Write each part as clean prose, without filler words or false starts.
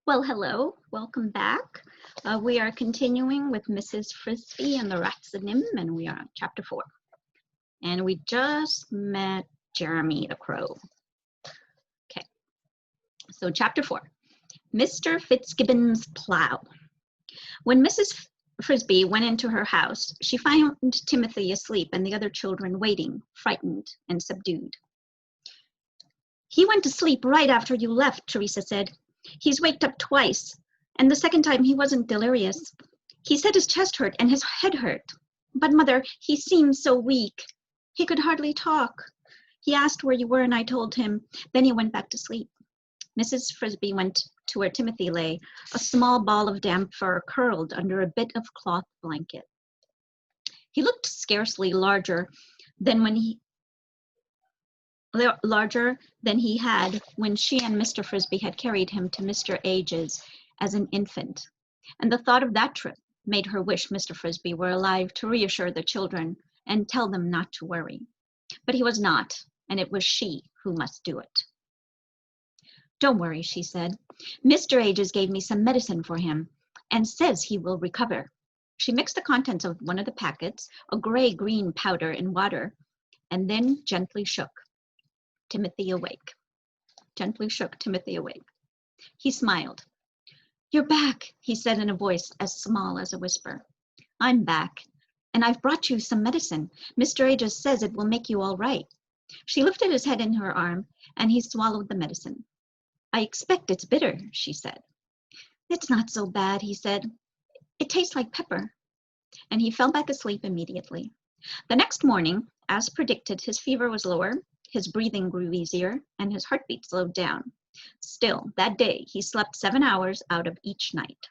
Well, hello, welcome back. We are continuing with Mrs. Frisby and the Rats of NIMH, and we are on chapter 4. And we just met Jeremy the Crow. Okay, so chapter 4, Mr. Fitzgibbon's Plow. When Mrs. Frisby went into her house, she found Timothy asleep and the other children waiting, frightened and subdued. "He went to sleep right after you left," Teresa said. "He's waked up twice, and the second time he wasn't delirious. He said his chest hurt and his head hurt. But, Mother, he seemed so weak. He could hardly talk. He asked where you were, and I told him. Then he went back to sleep." Mrs. Frisby went to where Timothy lay, a small ball of damp fur curled under a bit of cloth blanket. He looked scarcely larger than he had when she and Mr. Frisby had carried him to Mr. Age's as an infant, and the thought of that trip made her wish Mr. Frisby were alive to reassure the children and tell them not to worry. But he was not, and it was she who must do it. "Don't worry," she said. "Mr. Ages gave me some medicine for him and says he will recover." She mixed the contents of one of the packets, a gray-green powder, in water, and then gently shook Timothy awake. He smiled. "You're back," he said in a voice as small as a whisper. "I'm back, and I've brought you some medicine. Mr. Ages says it will make you all right." She lifted his head in her arm, and he swallowed the medicine. "I expect it's bitter," she said. "It's not so bad," he said. "It tastes like pepper." And he fell back asleep immediately. The next morning, as predicted, his fever was lower, his breathing grew easier, and his heartbeat slowed down. Still, that day, he slept 7 hours out of each 8.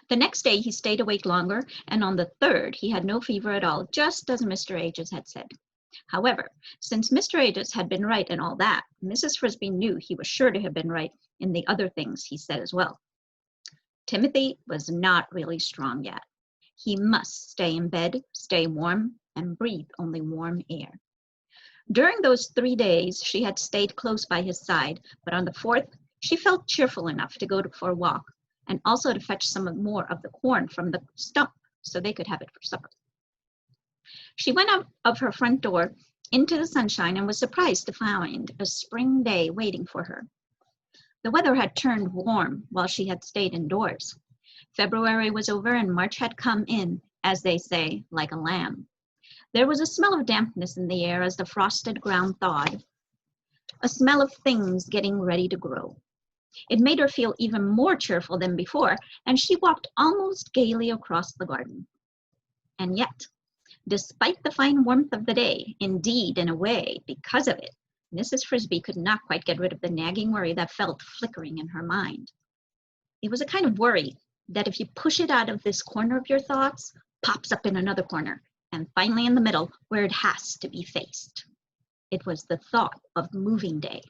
The next day, he stayed awake longer, and on the 3rd, he had no fever at all, just as Mr. Ages had said. However, since Mr. Ages had been right in all that, Mrs. Frisby knew he was sure to have been right in the other things he said as well. Timothy was not really strong yet. He must stay in bed, stay warm, and breathe only warm air. During those 3 days, she had stayed close by his side, but on the 4th, she felt cheerful enough to go for a walk and also to fetch some more of the corn from the stump so they could have it for supper. She went out of her front door into the sunshine and was surprised to find a spring day waiting for her. The weather had turned warm while she had stayed indoors. February was over and March had come in, as they say, like a lamb. There was a smell of dampness in the air as the frosted ground thawed, a smell of things getting ready to grow. It made her feel even more cheerful than before, and she walked almost gaily across the garden. And yet, despite the fine warmth of the day, indeed, in a way, because of it, Mrs. Frisby could not quite get rid of the nagging worry that felt flickering in her mind. It was a kind of worry that if you push it out of this corner of your thoughts, pops up in another corner, and finally in the middle, where it has to be faced. It was the thought of moving day.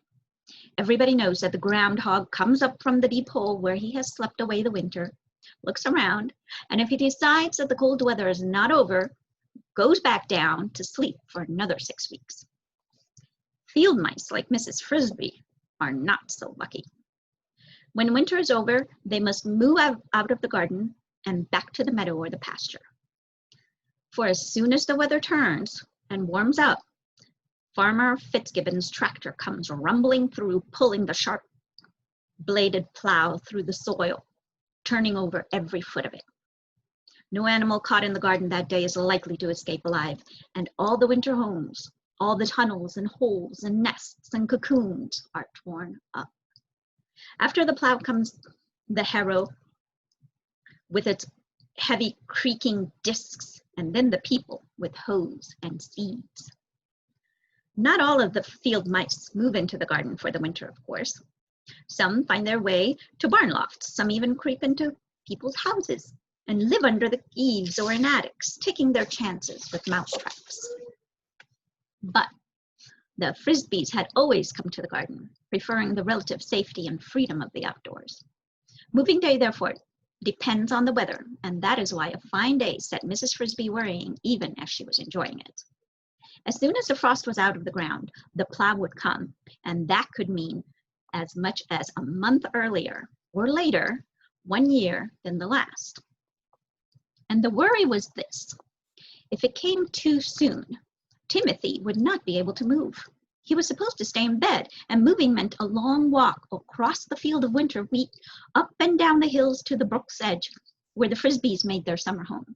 Everybody knows that the groundhog comes up from the deep hole where he has slept away the winter, looks around, and if he decides that the cold weather is not over, goes back down to sleep for another 6 weeks. Field mice like Mrs. Frisby are not so lucky. When winter is over, they must move out of the garden and back to the meadow or the pasture. For as soon as the weather turns and warms up, Farmer Fitzgibbon's tractor comes rumbling through, pulling the sharp-bladed plow through the soil, turning over every foot of it. No animal caught in the garden that day is likely to escape alive, and all the winter homes, all the tunnels and holes and nests and cocoons are torn up. After the plow comes the harrow with its heavy creaking discs, and then the people with hoes and seeds. Not all of the field mice move into the garden for the winter, of course. Some find their way to barn lofts. Some even creep into people's houses and live under the eaves or in attics, taking their chances with mouse traps. But the Frisbys had always come to the garden, preferring the relative safety and freedom of the outdoors. Moving day, therefore, depends on the weather, and that is why a fine day set Mrs. Frisby worrying even as she was enjoying it. As soon as the frost was out of the ground, the plow would come, and that could mean as much as a month earlier or later, 1 year than the last. And the worry was this: if it came too soon, Timothy would not be able to move. He was supposed to stay in bed, and moving meant a long walk across the field of winter wheat, up and down the hills to the brook's edge, where the Frisbys made their summer home.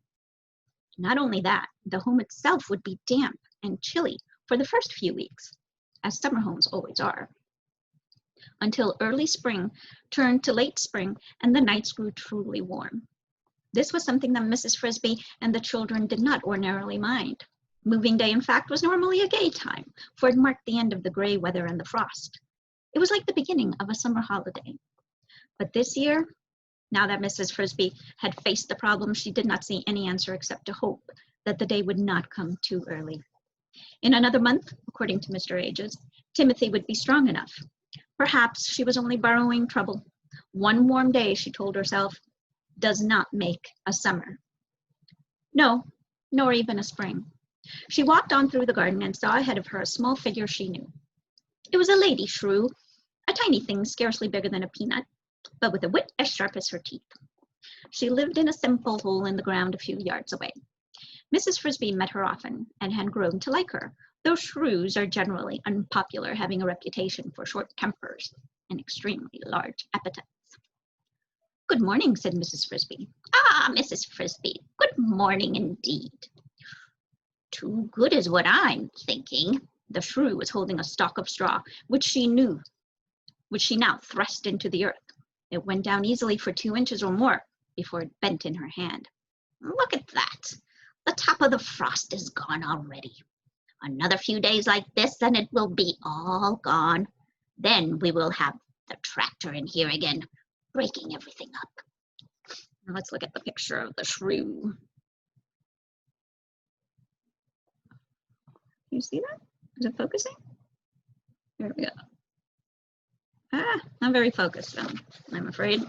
Not only that, the home itself would be damp and chilly for the first few weeks, as summer homes always are, until early spring turned to late spring and the nights grew truly warm. This was something that Mrs. Frisby and the children did not ordinarily mind. Moving day, in fact, was normally a gay time, for it marked the end of the gray weather and the frost. It was like the beginning of a summer holiday. But this year, now that Mrs. Frisby had faced the problem, she did not see any answer except to hope that the day would not come too early. In another month, according to Mr. Ages, Timothy would be strong enough. Perhaps she was only borrowing trouble. One warm day, she told herself, does not make a summer. No, nor even a spring. She walked on through the garden and saw ahead of her a small figure she knew. It was a lady shrew, a tiny thing scarcely bigger than a peanut, but with a wit as sharp as her teeth. She lived in a simple hole in the ground a few yards away. Mrs. Frisby met her often and had grown to like her, though shrews are generally unpopular, having a reputation for short tempers and extremely large appetites. "Good morning," said Mrs. Frisby. "Ah, Mrs. Frisby, good morning indeed." "Too good is what I'm thinking." The shrew was holding a stalk of straw, which she now thrust into the earth. It went down easily for 2 inches or more before it bent in her hand. "Look at that. The top of the frost is gone already. Another few days like this and it will be all gone. Then we will have the tractor in here again, breaking everything up." Now let's look at the picture of the shrew. Can you see that? Is it focusing? Here we go. Not very focused, I'm afraid.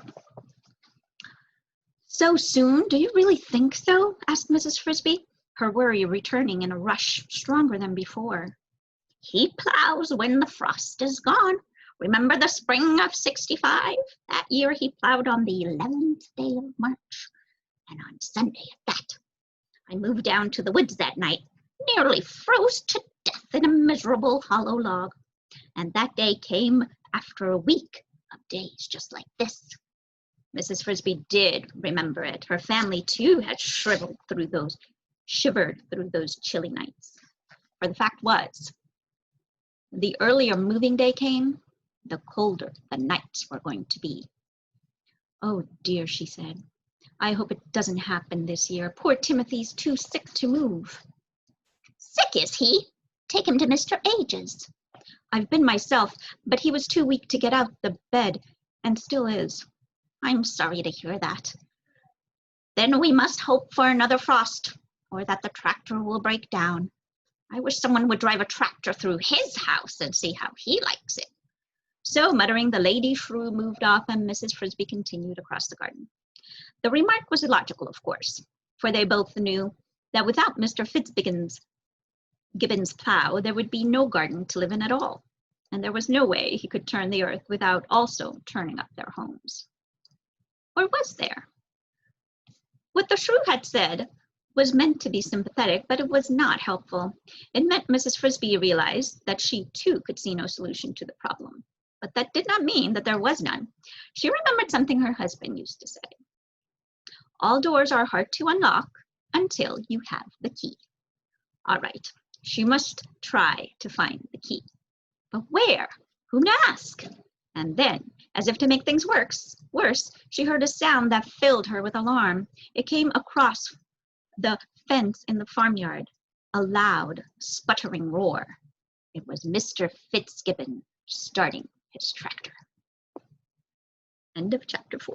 "So soon? Do you really think so?" asked Mrs. Frisby, her worry returning in a rush stronger than before. "He plows when the frost is gone. Remember the spring of '65? That year he plowed on the 11th day of March, and on Sunday at that. I moved down to the woods that night, nearly froze to death in a miserable hollow log, and that day came after a week of days just like this." Mrs. Frisby did remember it. Her family, too, had shivered through those chilly nights. For the fact was, the earlier moving day came, the colder the nights were going to be. "Oh dear," she said, "I hope it doesn't happen this year. Poor Timothy's too sick to move." "Sick, is he? Take him to Mr. Ages." "I've been myself, but he was too weak to get out the bed, and still is." "I'm sorry to hear that. Then we must hope for another frost, or that the tractor will break down. I wish someone would drive a tractor through his house and see how he likes it." So, muttering, the lady shrew moved off, and Mrs. Frisby continued across the garden. The remark was illogical, of course, for they both knew that without Mr. Gibbons' plow, there would be no garden to live in at all, and there was no way he could turn the earth without also turning up their homes. Or was there? What the shrew had said was meant to be sympathetic, but it was not helpful. It meant Mrs. Frisby realized that she too could see no solution to the problem. But that did not mean that there was none. She remembered something her husband used to say: "All doors are hard to unlock until you have the key." All right, she must try to find the key. But where? Whom to ask? And then, as if to make things worse, she heard a sound that filled her with alarm. It came across the fence in the farmyard, a loud, sputtering roar. It was Mr. Fitzgibbon starting his tractor. End of chapter 4.